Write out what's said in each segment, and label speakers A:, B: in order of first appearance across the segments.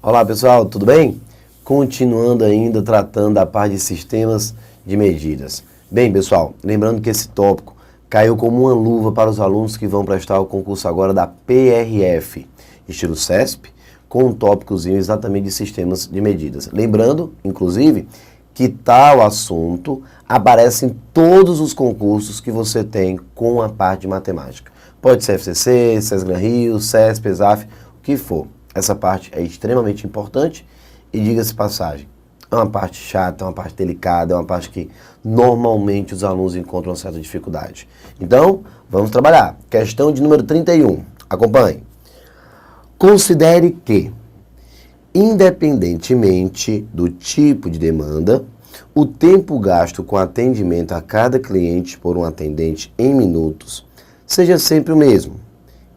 A: Olá pessoal, tudo bem? Continuando ainda tratando da parte de sistemas de medidas. Bem pessoal, lembrando que esse tópico caiu como uma luva para os alunos que vão prestar o concurso agora da PRF, estilo CESP, com um tópicozinho exatamente de sistemas de medidas. Lembrando, inclusive, que tal assunto aparece em todos os concursos que você tem com a parte de matemática. Pode ser FCC, SESGRAN Rio, CESP, ESAF, o que for. Essa parte é extremamente importante e diga-se passagem, é uma parte chata, é uma parte delicada, é uma parte que normalmente os alunos encontram uma certa dificuldade. Então, vamos trabalhar. Questão de número 31. Acompanhe. Considere que, independentemente do tipo de demanda, o tempo gasto com atendimento a cada cliente por um atendente em minutos seja sempre o mesmo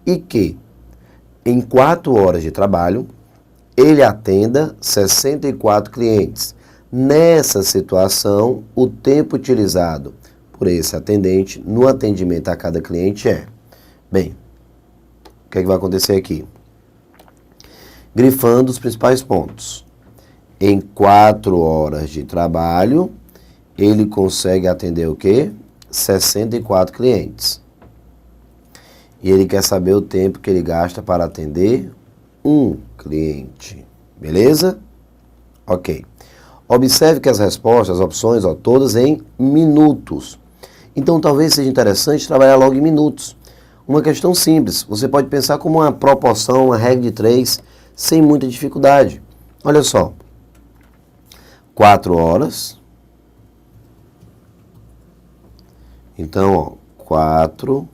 A: e que, em 4 horas de trabalho, ele atenda 64 clientes. Nessa situação, o tempo utilizado por esse atendente no atendimento a cada cliente é... Bem, o que é que vai acontecer aqui? Grifando os principais pontos. Em 4 horas de trabalho, ele consegue atender o quê? 64 clientes. E ele quer saber o tempo que ele gasta para atender um cliente. Beleza? Ok. Observe que as respostas, as opções, todas em minutos. Então, talvez seja interessante trabalhar logo em minutos. Uma questão simples. Você pode pensar como uma proporção, uma regra de 3, sem muita dificuldade. Olha só. 4 horas. Então, 4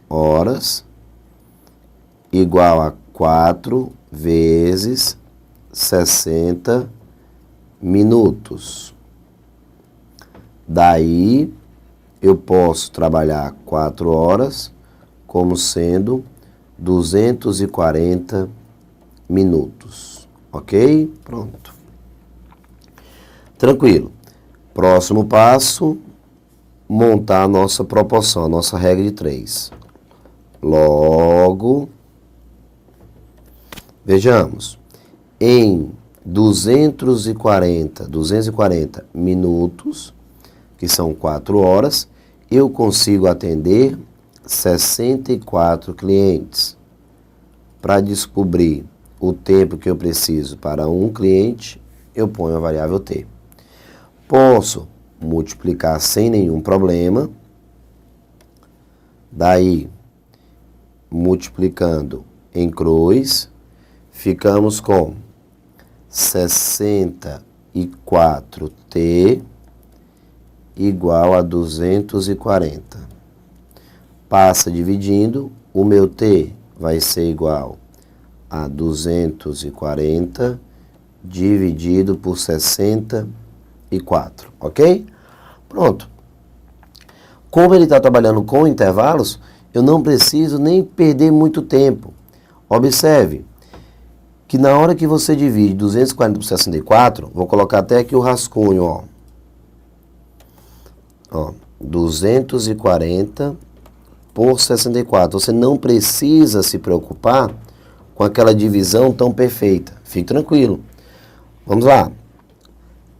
A: horas igual a 4 vezes 60 minutos. Daí, eu posso trabalhar 4 horas como sendo 240 minutos. Ok? Pronto. Tranquilo. Próximo passo, montar a nossa proporção, a nossa regra de 3. Logo, vejamos, em 240 minutos, que são 4 horas, eu consigo atender 64 clientes. Para descobrir o tempo que eu preciso para um cliente, eu ponho a variável t. Posso multiplicar sem nenhum problema, daí, multiplicando em cruz, ficamos com 64t igual a 240. Passa dividindo, o meu t vai ser igual a 240 dividido por 64, ok? Pronto. Como ele está trabalhando com intervalos, eu não preciso nem perder muito tempo. Observe que na hora que você divide 240 por 64, vou colocar até aqui o rascunho, ó. 240 por 64. Você não precisa se preocupar com aquela divisão tão perfeita. Fique tranquilo. Vamos lá.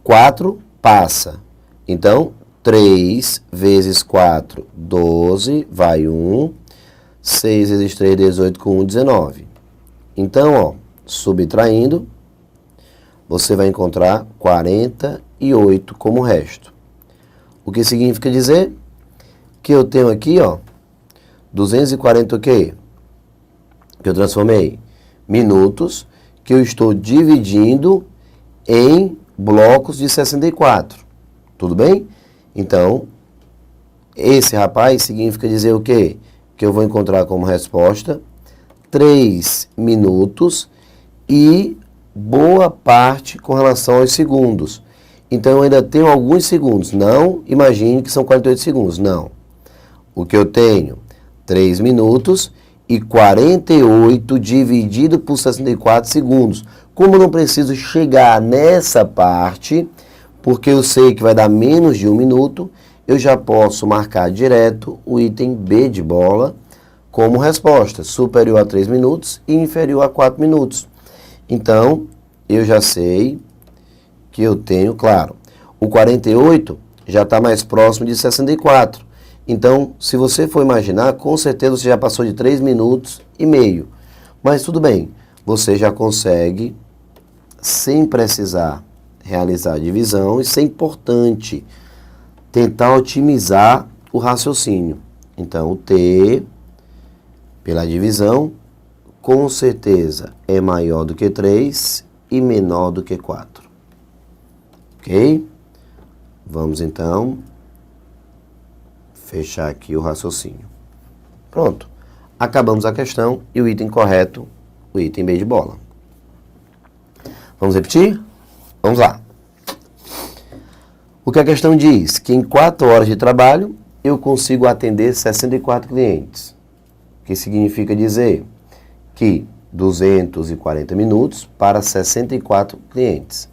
A: 4 passa. Então, 3 vezes 4, 12, vai 1. 6 vezes 3, 18, com 1, 19. Então, subtraindo, você vai encontrar 48 como resto. O que significa dizer que eu tenho aqui, 240 o quê? Que eu transformei minutos, que eu estou dividindo em blocos de 64. Tudo bem? Então, esse rapaz significa dizer o quê? Que eu vou encontrar como resposta 3 minutos e boa parte com relação aos segundos. Então, eu ainda tenho alguns segundos. Não imagine que são 48 segundos. Não. O que eu tenho? 3 minutos e 48 dividido por 64 segundos. Como eu não preciso chegar nessa parte, porque eu sei que vai dar menos de 1 minuto, eu já posso marcar direto o item B de bola como resposta, superior a 3 minutos e inferior a 4 minutos. Então, eu já sei que eu tenho, claro, o 48 já está mais próximo de 64. Então, se você for imaginar, com certeza você já passou de 3 minutos e meio. Mas tudo bem, você já consegue, sem precisar realizar a divisão, isso é importante, tentar otimizar o raciocínio. Então, o T, pela divisão, com certeza é maior do que 3 e menor do que 4. Ok? Vamos então fechar aqui o raciocínio. Pronto. Acabamos a questão e o item correto, o item B de bola. Vamos repetir? Vamos lá. O que a questão diz? Que em 4 horas de trabalho eu consigo atender 64 clientes. O que significa dizer que 240 minutos para 64 clientes.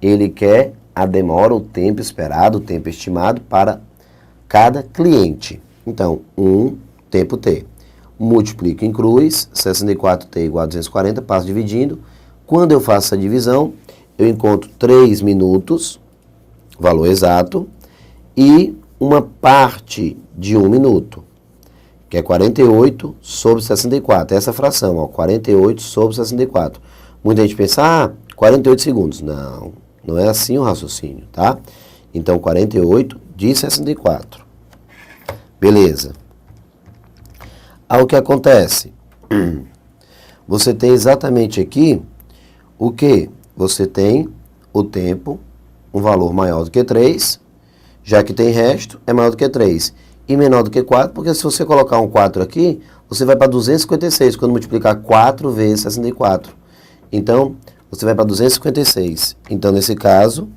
A: Ele quer a demora, o tempo esperado, o tempo estimado para cada cliente. Então, tempo T. Multiplico em cruz, 64T igual a 240, passo dividindo. Quando eu faço a divisão, eu encontro 3 minutos, valor exato, e uma parte de 1 minuto, que é 48 sobre 64. Essa fração, ó, 48 sobre 64. Muita gente pensa, 48 segundos. Não, não é assim o raciocínio, tá? Então, 48 de 64. Beleza. Aí o que acontece? Você tem exatamente aqui o que? Você tem o tempo, um valor maior do que 3, já que tem resto, é maior do que 3. E menor do que 4, porque se você colocar um 4 aqui, você vai para 256, quando multiplicar 4 vezes 64. Então, você vai para 256. Então, nesse caso,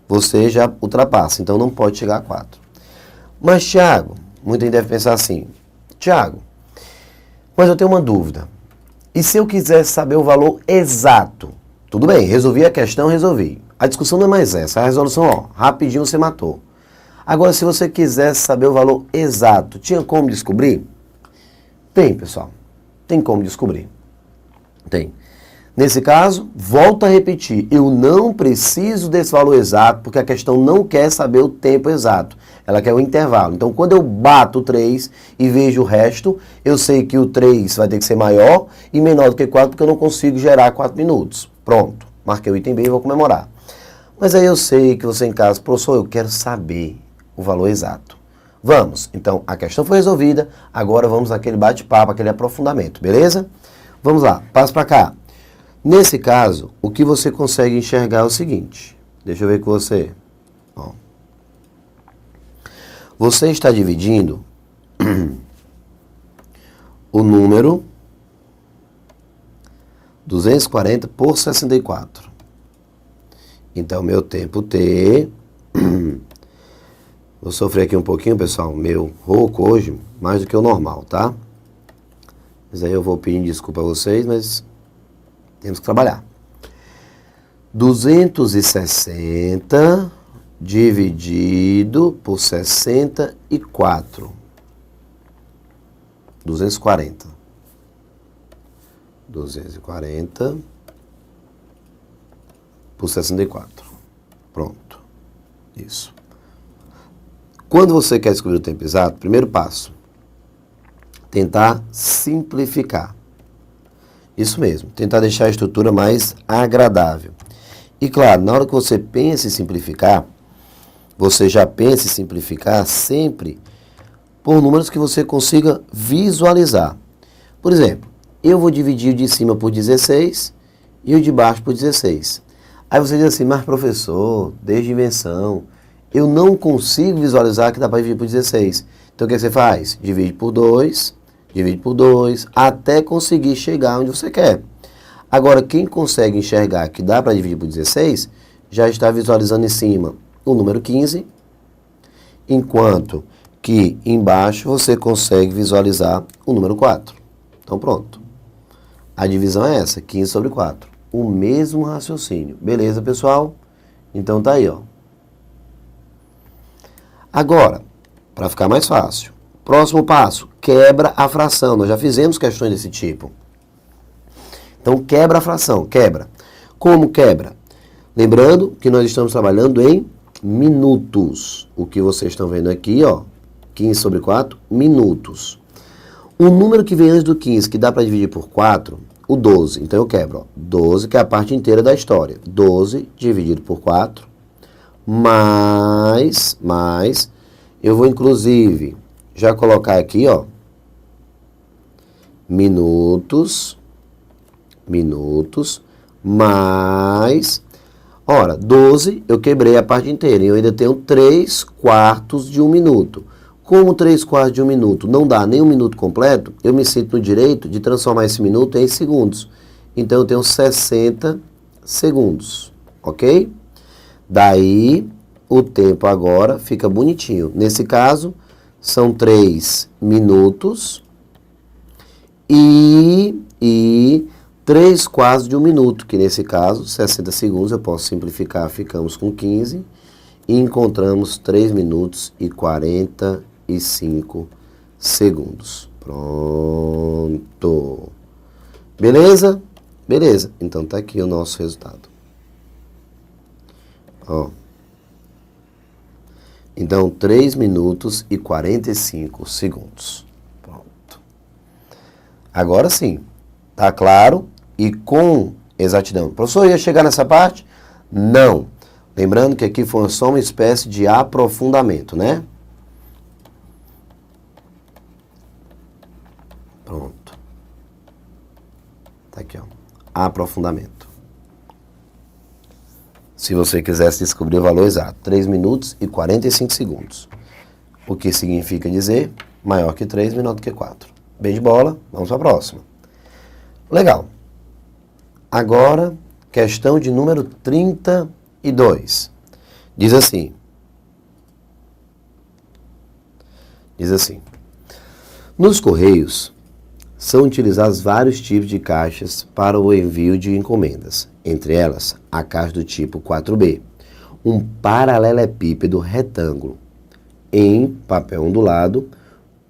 A: você já ultrapassa. Então, não pode chegar a 4. Mas, Thiago, muita gente deve pensar assim, Thiago, mas eu tenho uma dúvida. E se eu quisesse saber o valor exato? Tudo bem, resolvi a questão, resolvi. A discussão não é mais essa, a resolução, ó, rapidinho você matou. Agora, se você quisesse saber o valor exato, tinha como descobrir? Tem, pessoal. Tem como descobrir. Tem. Nesse caso, volto a repetir, eu não preciso desse valor exato, porque a questão não quer saber o tempo exato. Ela quer o intervalo. Então, quando eu bato o 3 e vejo o resto, eu sei que o 3 vai ter que ser maior e menor do que 4, porque eu não consigo gerar 4 minutos. Pronto. Marquei o item B e vou comemorar. Mas aí eu sei que você em casa, professor, eu quero saber o valor exato. Vamos. Então, a questão foi resolvida. Agora vamos naquele bate-papo, aquele aprofundamento. Beleza? Vamos lá. Passo para cá. Nesse caso, o que você consegue enxergar é o seguinte. Deixa eu ver com você. Ó. Você está dividindo o número 240 por 64. Então, meu tempo T... Vou sofrer aqui um pouquinho, pessoal. Meu rouco hoje, mais do que o normal, tá? Mas aí eu vou pedir desculpa a vocês, mas temos que trabalhar. 260 dividido por 64. 240. 240 por 64. Pronto. Isso. Quando você quer descobrir o tempo exato, primeiro passo, tentar simplificar. Isso mesmo, tentar deixar a estrutura mais agradável. E claro, na hora que você pensa em simplificar, você já pensa em simplificar sempre por números que você consiga visualizar. Por exemplo, eu vou dividir o de cima por 16 e o de baixo por 16. Aí você diz assim, mas professor, desde invenção, eu não consigo visualizar que dá para dividir por 16. Então o que você faz? Divide por 2, até conseguir chegar onde você quer. Agora, quem consegue enxergar que dá para dividir por 16, já está visualizando em cima o número 15, enquanto que embaixo você consegue visualizar o número 4. Então pronto. A divisão é essa, 15 sobre 4. O mesmo raciocínio. Beleza, pessoal? Então tá aí, ó. Agora, para ficar mais fácil, próximo passo, quebra a fração. Nós já fizemos questões desse tipo. Então, quebra a fração, quebra. Como quebra? Lembrando que nós estamos trabalhando em minutos. O que vocês estão vendo aqui, ó, 15 sobre 4, minutos. O número que vem antes do 15, que dá para dividir por 4, o 12. Então, eu quebro, ó, 12, que é a parte inteira da história. 12 dividido por 4, mais, eu vou, inclusive, já colocar aqui, ó, minutos, mais, ora, 12, eu quebrei a parte inteira, e eu ainda tenho 3/4 de 1 minuto. Como 3/4 de 1 minuto não dá nem 1 minuto completo, eu me sinto no direito de transformar esse minuto em segundos. Então, eu tenho 60 segundos, ok? Daí, o tempo agora fica bonitinho. Nesse caso, são 3 minutos e 3/4 de 1 minuto, que nesse caso, 60 segundos, eu posso simplificar, ficamos com 15 e encontramos 3 minutos e 45 segundos. Pronto. Beleza? Beleza. Então, tá aqui o nosso resultado. Ó. Então, 3 minutos e 45 segundos. Pronto. Agora sim. Tá claro? E com exatidão. Professor, ia chegar nessa parte? Não. Lembrando que aqui foi só uma espécie de aprofundamento, né? Pronto. Tá aqui, ó. Aprofundamento. Se você quisesse descobrir o valor exato, 3 minutos e 45 segundos. O que significa dizer maior que 3, menor do que 4. Bem de bola, vamos para a próxima. Legal. Agora, questão de número 32. Diz assim. Nos Correios, são utilizados vários tipos de caixas para o envio de encomendas. Entre elas, a caixa do tipo 4B, um paralelepípedo retângulo em papel ondulado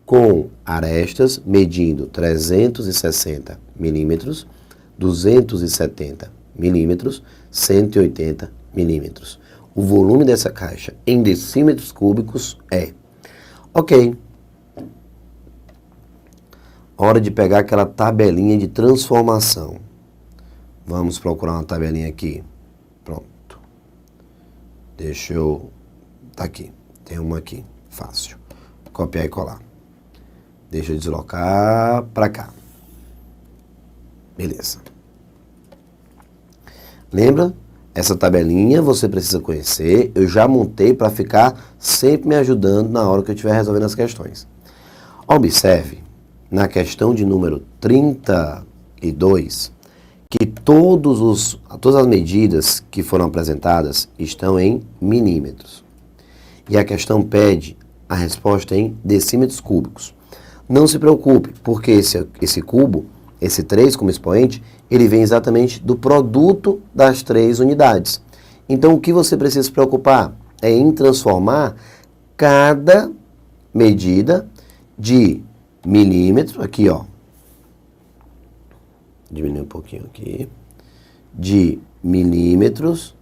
A: com arestas medindo 360 milímetros, 270 milímetros, 180 milímetros. O volume dessa caixa em decímetros cúbicos é... Ok. Hora de pegar aquela tabelinha de transformação. Vamos procurar uma tabelinha aqui. Pronto. Deixa eu... Tá aqui. Tem uma aqui. Fácil. Copiar e colar. Deixa eu deslocar para cá. Beleza. Lembra? Essa tabelinha você precisa conhecer. Eu já montei para ficar sempre me ajudando na hora que eu estiver resolvendo as questões. Observe, na questão de número 32, que todas as medidas que foram apresentadas estão em milímetros. E a questão pede a resposta em decímetros cúbicos. Não se preocupe, porque esse cubo, esse 3 como expoente, ele vem exatamente do produto das 3 unidades. Então, o que você precisa se preocupar é em transformar cada medida de milímetro, aqui ó, diminuir um pouquinho aqui, de milímetros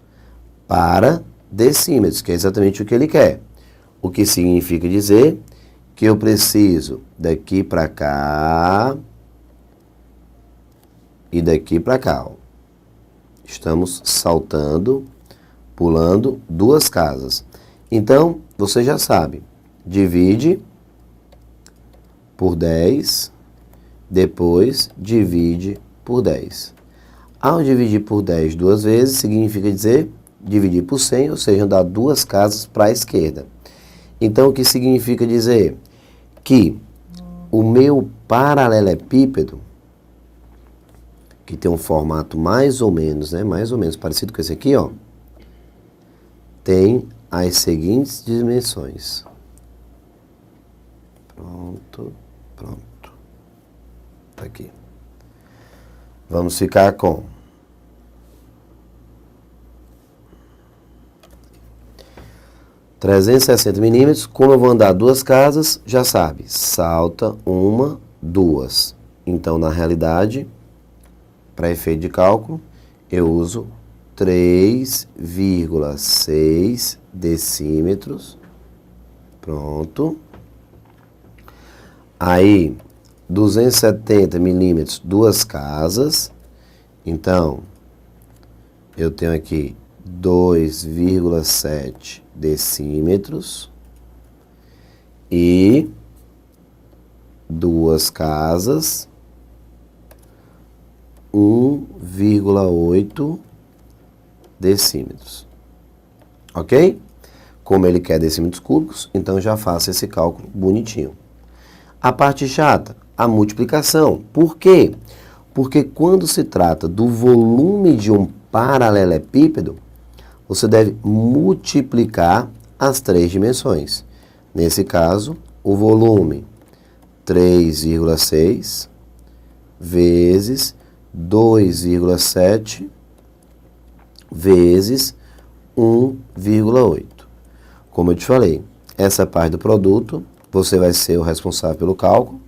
A: para decímetros, que é exatamente o que ele quer. O que significa dizer que eu preciso daqui para cá e daqui para cá. Ó. Estamos saltando, pulando 2 casas. Então, você já sabe, divide por 10, depois divide por 10. Ao dividir por 10 2 vezes, significa dizer dividir por 100, ou seja, dar 2 casas para a esquerda. Então, o que significa dizer? Que o meu paralelepípedo, que tem um formato mais ou menos parecido com esse aqui, ó, tem as seguintes dimensões. Pronto. Tá aqui. Vamos ficar com 360 milímetros. Como eu vou andar 2 casas, já sabe, salta 1, 2. Então, na realidade, para efeito de cálculo, eu uso 3,6 decímetros. Pronto. Aí, 270 milímetros, 2 casas. Então, eu tenho aqui 2,7 decímetros. E 2 casas, 1,8 decímetros. Ok? Como ele quer decímetros cúbicos, então eu já faço esse cálculo bonitinho. A parte chata, a multiplicação. Por quê? Porque quando se trata do volume de um paralelepípedo, você deve multiplicar as 3 dimensões. Nesse caso, o volume 3,6 vezes 2,7 vezes 1,8. Como eu te falei, essa parte do produto, você vai ser o responsável pelo cálculo.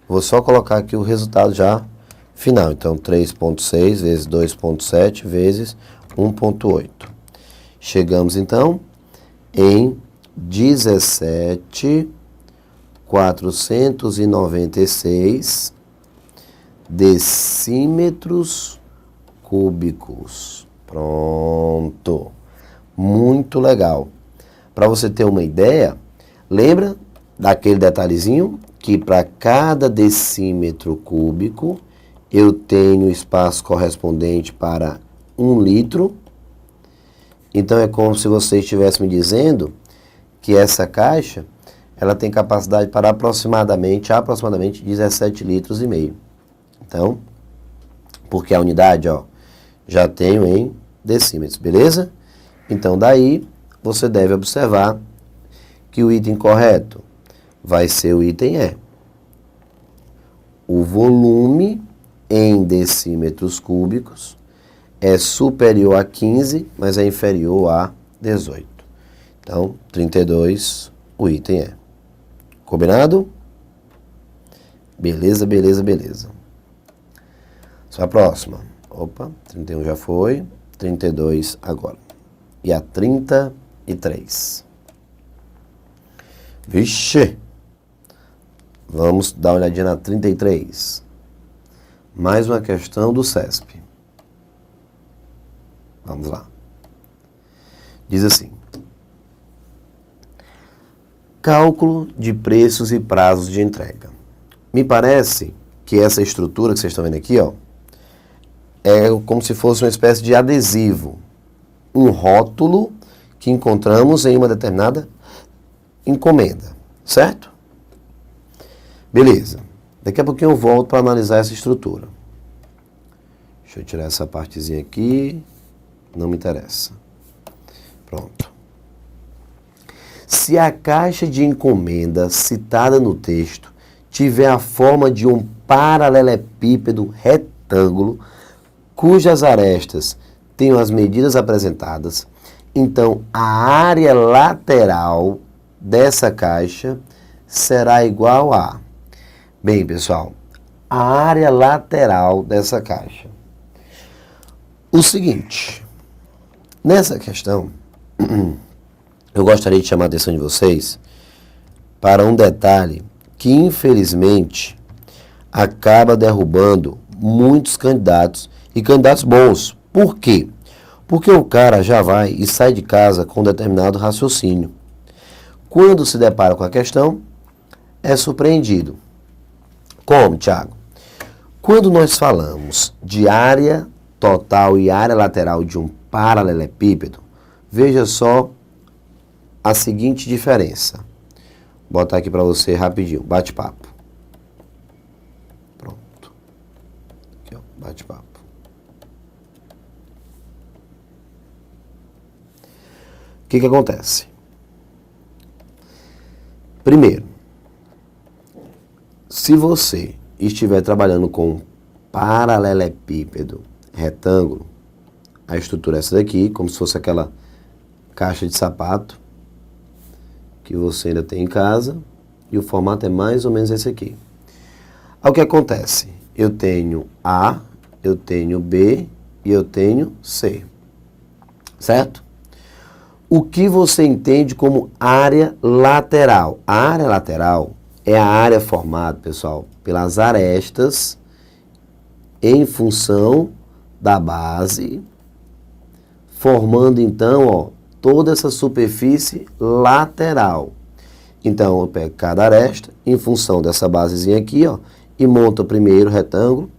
A: Vou só colocar aqui o resultado já final. Então, 3,6 vezes 2,7 vezes 1,8. Chegamos, então, em 17.496 decímetros cúbicos. Pronto. Muito legal. Para você ter uma ideia, lembra daquele detalhezinho que para cada decímetro cúbico eu tenho espaço correspondente para 1 litro. Então é como se você estivesse me dizendo que essa caixa ela tem capacidade para aproximadamente 17 litros e meio. Então, porque a unidade, ó, já tenho em decímetros, beleza? Então daí você deve observar que o item correto vai ser o item E. O volume em decímetros cúbicos é superior a 15, mas é inferior a 18. Então, 32, o item é. Combinado? Beleza, beleza, beleza. Só a próxima. Opa, 31 já foi. 32 agora. E a 33. Vixe! Vamos dar uma olhadinha na 33. Mais uma questão do CESP. Vamos lá. Diz assim: cálculo de preços e prazos de entrega. Me parece que essa estrutura que vocês estão vendo aqui, ó, é como se fosse uma espécie de adesivo. Um rótulo que encontramos em uma determinada encomenda. Certo? Beleza. Daqui a pouquinho eu volto para analisar essa estrutura. Deixa eu tirar essa partezinha aqui. Não me interessa. Pronto. Se a caixa de encomenda citada no texto tiver a forma de um paralelepípedo retângulo, cujas arestas tenham as medidas apresentadas, então a área lateral dessa caixa será igual a... Bem, pessoal, a área lateral dessa caixa. O seguinte, nessa questão, eu gostaria de chamar a atenção de vocês para um detalhe que, infelizmente, acaba derrubando muitos candidatos e candidatos bons. Por quê? Porque o cara já vai e sai de casa com um determinado raciocínio. Quando se depara com a questão, é surpreendido. Como, Thiago? Quando nós falamos de área total e área lateral de um paralelepípedo, veja só a seguinte diferença. Vou botar aqui para você rapidinho, bate-papo. Pronto. Aqui, ó, bate-papo. O que acontece? Primeiro, se você estiver trabalhando com paralelepípedo retângulo, a estrutura é essa daqui, como se fosse aquela caixa de sapato que você ainda tem em casa, e o formato é mais ou menos esse aqui. Aí o que acontece? Eu tenho A eu tenho B e eu tenho C. Certo? O que você entende como área lateral? A área lateral é a área formada, pessoal, pelas arestas em função da base, formando então, ó, toda essa superfície lateral. Então, eu pego cada aresta em função dessa basezinha aqui, ó, e monto o primeiro retângulo,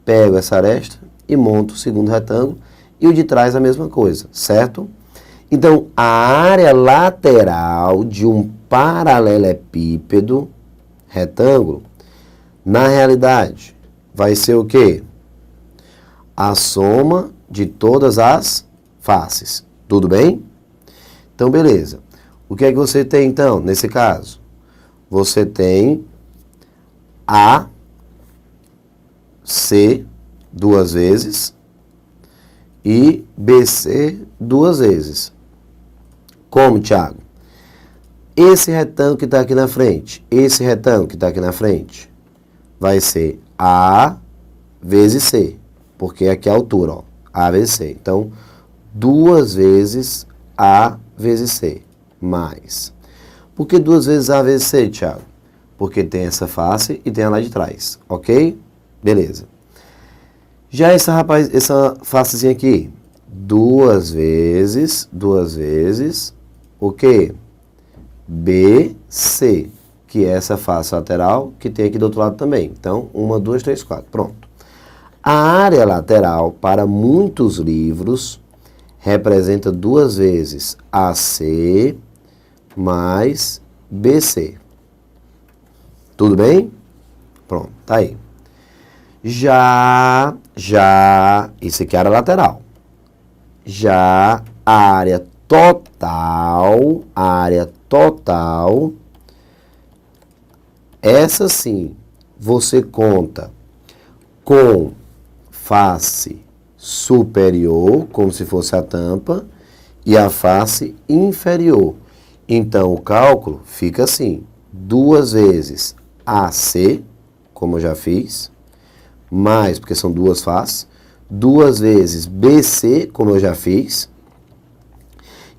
A: pego essa aresta e monto o segundo retângulo, e o de trás a mesma coisa, certo? Então, a área lateral de um paralelepípedo retângulo, na realidade, vai ser o quê? A soma de todas as faces. Tudo bem? Então, beleza. O que é que você tem, então, nesse caso? Você tem AC duas vezes e BC duas vezes. Como, Thiago? Esse retângulo que está aqui na frente, esse retângulo que está aqui na frente, vai ser A vezes C, porque aqui é a altura, ó, A vezes C. Então, duas vezes A vezes C, mais. Por que duas vezes A vezes C, Thiago? Porque tem essa face e tem a lá de trás, ok? Beleza. Já essa facezinha aqui, duas vezes, o quê? BC, que é essa face lateral que tem aqui do outro lado também. Então, 1, 2, 3, 4, pronto. A área lateral, para muitos livros, representa duas vezes AC mais BC. Tudo bem? Pronto, tá aí. Já, isso aqui é a área lateral. Já a área total, essa sim, você conta com face superior, como se fosse a tampa, e a face inferior. Então, o cálculo fica assim, duas vezes AC, como eu já fiz, mais, porque são duas faces, duas vezes BC, como eu já fiz,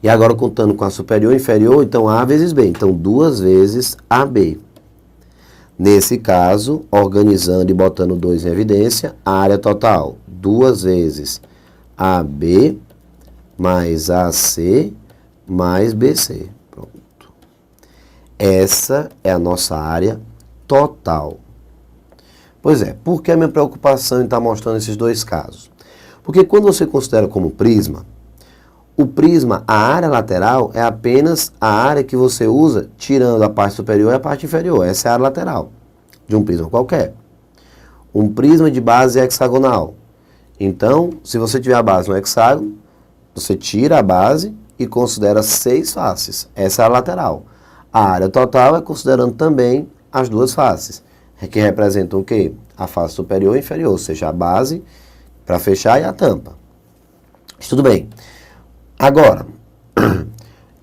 A: e agora contando com a superior e inferior, então A vezes B, então duas vezes AB. Nesse caso, organizando e botando 2 em evidência, a área total, duas vezes AB mais AC mais BC. Pronto. Essa é a nossa área total. Pois é, por que a minha preocupação em estar mostrando esses dois casos? Porque quando você considera como prisma, o prisma, a área lateral, é apenas a área que você usa tirando a parte superior e a parte inferior. Essa é a área lateral de um prisma qualquer. Um prisma de base hexagonal. Então, se você tiver a base no hexágono, você tira a base e considera 6 faces. Essa é a lateral. A área total é considerando também as duas faces, que representam o quê? A face superior e inferior, ou seja, a base para fechar e a tampa. Tudo bem. Agora,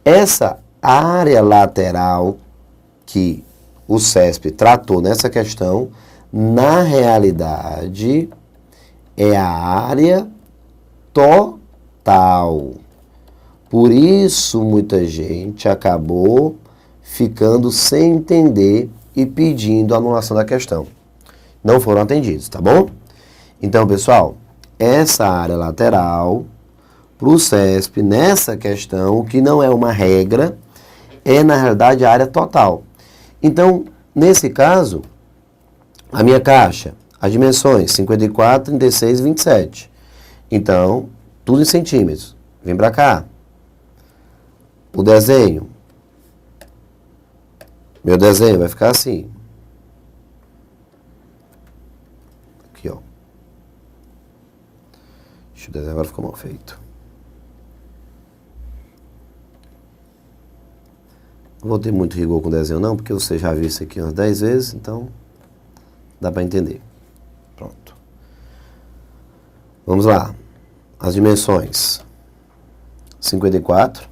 A: essa área lateral que o CESP tratou nessa questão, na realidade, é a área total. Por isso, muita gente acabou ficando sem entender e pedindo a anulação da questão. Não foram atendidos, tá bom? Então, pessoal, essa área lateral, para o CESP, nessa questão, que não é uma regra, é, na realidade, a área total. Então, nesse caso, a minha caixa, as dimensões, 54, 36 e 27. Então, tudo em centímetros. Vem para cá. O desenho. Meu desenho vai ficar assim. Aqui, ó. Deixa eu desenhar, agora ficou mal feito. Não vou ter muito rigor com o desenho não, porque você já viu isso aqui umas 10 vezes, então dá para entender. Pronto. Vamos lá. As dimensões. 54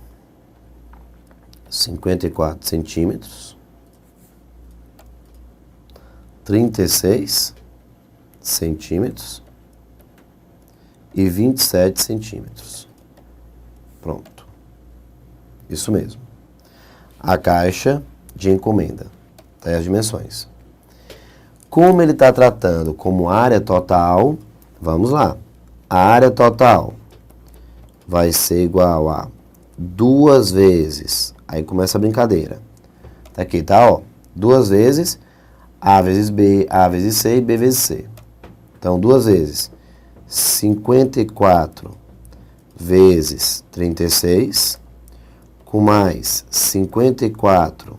A: centímetros. 36 centímetros. e 27 centímetros. Pronto. Isso mesmo. A caixa de encomenda. Tá aí as dimensões. Como ele está tratando como área total, vamos lá. A área total vai ser igual a 2 vezes. Aí começa a brincadeira. Tá aqui, tá? Ó, 2 vezes A vezes B, A vezes C e B vezes C. Então, 2 vezes 54 vezes 36, com mais 54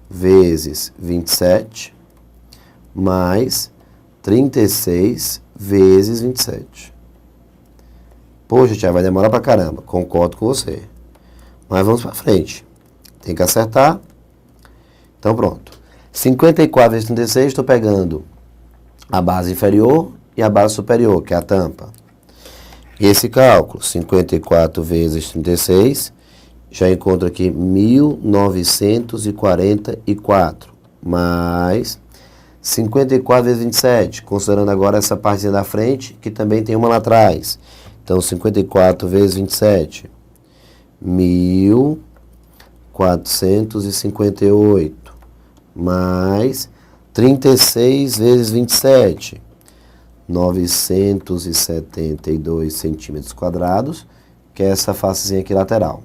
A: vezes 27, mais 36 vezes 27. Poxa, Thiago, vai demorar pra caramba. Concordo com você. Mas vamos pra frente. Tem que acertar. Então, pronto. 54 vezes 36, estou pegando a base inferior e a base superior, que é a tampa. E esse cálculo, 54 vezes 36, já encontro aqui 1944, mais 54 vezes 27, considerando agora essa partezinha da frente, que também tem uma lá atrás. Então, 54 vezes 27, 1458, mais 36 vezes 27, 972 centímetros quadrados, que é essa facezinha aqui lateral.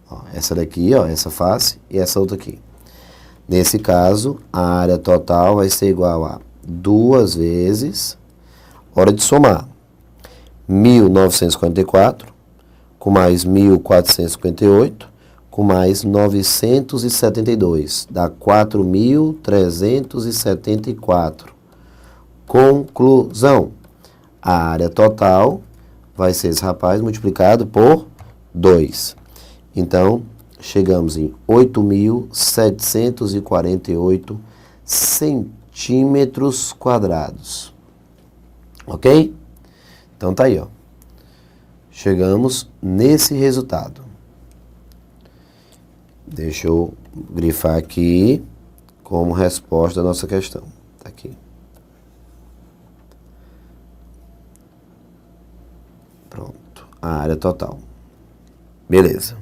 A: Ó, essa daqui, ó, essa face e essa outra aqui. Nesse caso, a área total vai ser igual a 2 vezes, hora de somar, 1944, com mais 1458, com mais 972, dá 4.374. Conclusão, a área total vai ser esse rapaz multiplicado por 2. Então, chegamos em 8.748 centímetros quadrados. Ok? Então tá aí, ó. Chegamos nesse resultado. Deixa eu grifar aqui como resposta da nossa questão. Tá aqui. Pronto. A área total. Beleza.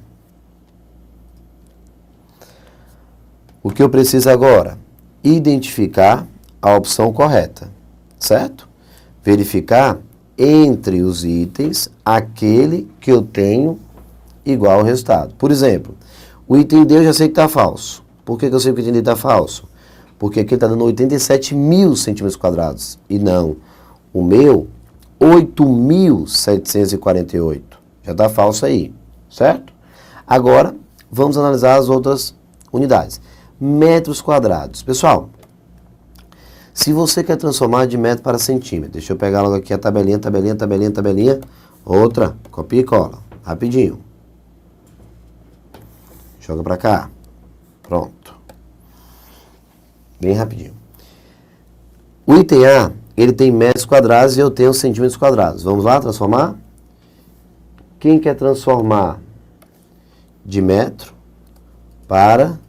A: O que eu preciso agora? Identificar a opção correta, certo? Verificar entre os itens aquele que eu tenho igual ao resultado. Por exemplo, o item D eu já sei que está falso. Por que eu sei que o item D está falso? Porque aqui está dando 87 mil centímetros quadrados. E não, o meu, 8.748. Já está falso aí, certo? Agora, vamos analisar as outras unidades. Metros quadrados. Pessoal, se você quer transformar de metro para centímetro, deixa eu pegar logo aqui a tabelinha. Outra, copia e cola, rapidinho. Joga para cá. Pronto. Bem rapidinho. O item A, ele tem metros quadrados e eu tenho centímetros quadrados. Vamos lá transformar? Quem quer transformar de metro para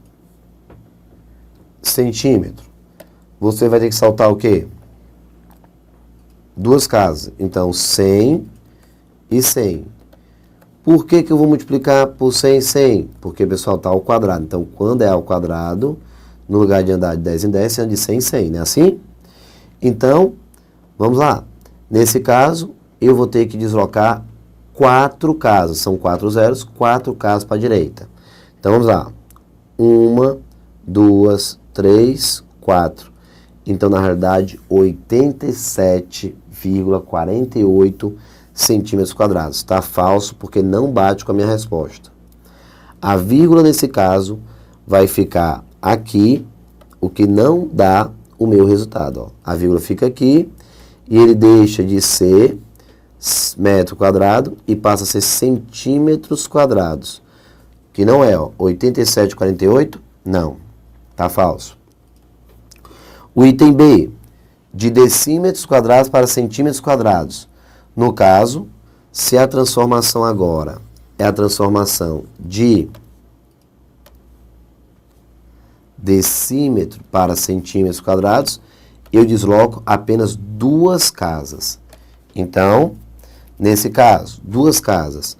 A: centímetro? Você vai ter que saltar o quê? 2 casas. Então, 100 e 100. Por que eu vou multiplicar por 100 e 100? Porque, pessoal, está ao quadrado. Então, quando é ao quadrado, no lugar de andar de 10 em 10, você anda de 100 em 100, não é assim? Então, vamos lá. Nesse caso, eu vou ter que deslocar 4 casas. São 4 zeros, 4 casas para a direita. Então, vamos lá. 1, 2, 3, 4. Então, na realidade, 87,48 centímetros quadrados. Está falso porque não bate com a minha resposta. A vírgula, nesse caso, vai ficar aqui, o que não dá o meu resultado. Ó. A vírgula fica aqui e ele deixa de ser metro quadrado e passa a ser centímetros quadrados. Que não é, ó, 87,48? Não, está falso. O item B, de decímetros quadrados para centímetros quadrados. No caso, se a transformação agora é a transformação de decímetro para centímetros quadrados, eu desloco apenas 2 casas. Então, Nesse caso, duas casas.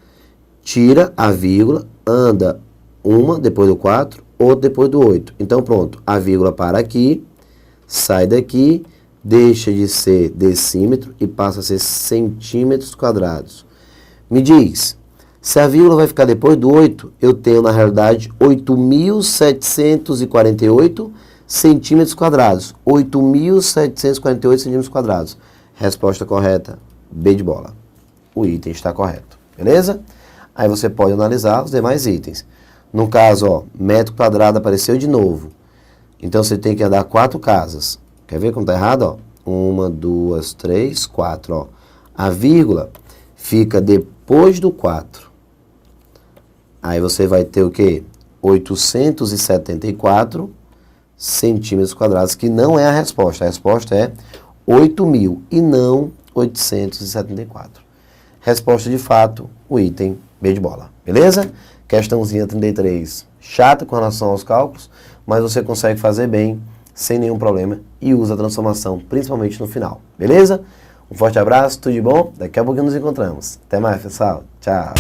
A: Tira a vírgula, anda uma depois do 4, outra depois do 8. Então, pronto, a vírgula para aqui, sai daqui, deixa de ser decímetro e passa a ser centímetros quadrados. Me diz, se a vírgula vai ficar depois do 8, eu tenho, na realidade, 8.748 centímetros quadrados. 8.748 centímetros quadrados. Resposta correta, B de bola. O item está correto, beleza? Aí você pode analisar os demais itens. No caso, ó, metro quadrado apareceu de novo. Então, você tem que andar 4 casas. Quer ver como está errado? Ó? 1, 2, 3, 4. Ó. A vírgula fica depois do 4. Aí você vai ter o quê? 874 centímetros quadrados, que não é a resposta. A resposta é 8.000 e não 874. Resposta de fato, o item B de bola. Beleza? Questãozinha 33, chata com relação aos cálculos, mas você consegue fazer bem, sem nenhum problema, e usa a transformação, principalmente no final. Beleza? Um forte abraço, tudo de bom? Daqui a pouco nos encontramos. Até mais, pessoal. Tchau.